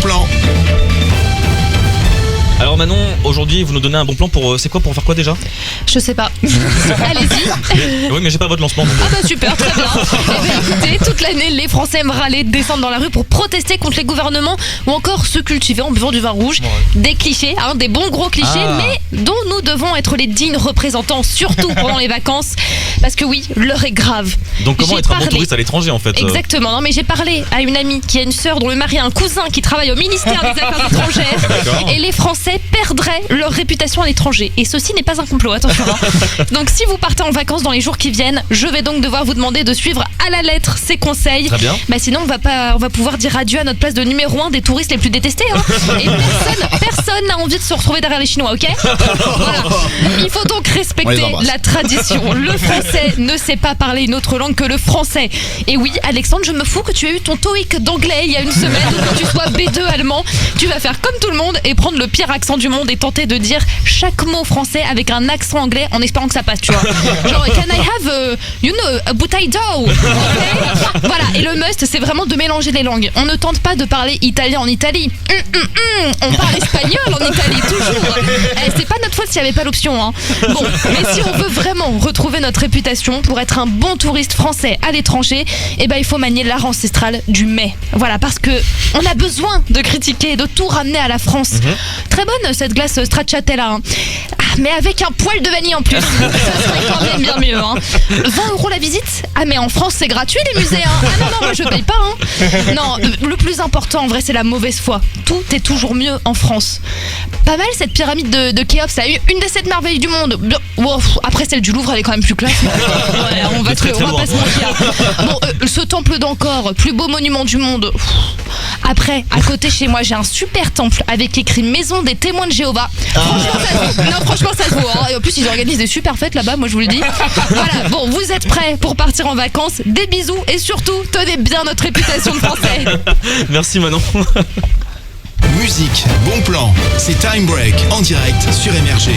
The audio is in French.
plan. Alors Manon, aujourd'hui vous nous donnez un bon plan pour c'est quoi, pour faire quoi déjà? Je sais pas. Allez-y. Oui mais j'ai pas votre lancement donc. Ah bah super, très bien. Écoutez, toute l'année, les Français aiment râler, descendre dans la rue pour protester contre les gouvernements ou encore se cultiver en buvant du vin rouge. Ouais. Des clichés, des bons gros clichés, mais dont nous devons être les dignes représentants, surtout pendant les vacances. Parce que oui, l'heure est grave. Donc comment J'ai être un bon parlé- touriste à l'étranger en fait Exactement, non mais j'ai parlé à une amie qui a une sœur dont le mari a un cousin qui travaille au ministère des Affaires étrangères. D'accord. Et les Français perdraient leur réputation à l'étranger. Et ceci n'est pas un complot, attention. Donc si vous partez en vacances dans les jours qui viennent, je vais donc devoir vous demander de suivre à la lettre ces conseils. Très bien. Sinon on va pouvoir dire adieu à notre place de numéro 1 des touristes les plus détestés. Et personne n'a envie de se retrouver derrière les Chinois, ok? Voilà. Il faut donc On les respecter embrasse. la tradition. Le français ne sait pas parler une autre langue que le français. Et oui, Alexandre, je me fous que tu aies eu ton TOEIC d'anglais il y a une semaine ou que tu sois B2 allemand. Tu vas faire comme tout le monde et prendre le pire accent du monde et tenter de dire chaque mot français avec un accent anglais en espérant que ça passe, tu vois. Genre, can I have, a potato? Okay. Voilà, et le must, c'est vraiment de mélanger les langues. On ne tente pas de parler italien en Italie. On parle espagnol en Italie, toujours. C'est pas notre faute s'il n'y avait pas l'option. Bon, mais si on veut vraiment retrouver notre réputation pour être un bon touriste français à l'étranger, il faut manier l'art ancestral du mets. Voilà, parce que on a besoin de critiquer, de tout ramener à la France. Très bonne cette glace stracciatella. Mais avec un poil de vanille en plus. Ça serait quand même bien mieux. 20 € la visite? Ah mais en France c'est gratuit les musées. Ah non, moi je paye pas. Non, le plus important en vrai c'est la mauvaise foi. Tout est toujours mieux en France. Pas mal cette pyramide de Khéops, ça a eu une des 7 merveilles du monde. Wow, après celle du Louvre elle est quand même plus classe. Ouais, on va très, très pas loin. se mentir. Bon, ce temple d'Angkor, plus beau monument du monde. Après, à côté chez moi j'ai un super temple avec écrit Maison des témoins de Jéhovah. Franchement ça se vaut. Non franchement ça se vaut. Et en plus ils organisent des super fêtes là-bas, moi je vous le dis. Voilà, bon vous êtes prêts pour partir en vacances? Des bisous et surtout tenez bien notre réputation de français. Merci Manon. Musique, bon plan. C'est Time Break en direct sur Énergie.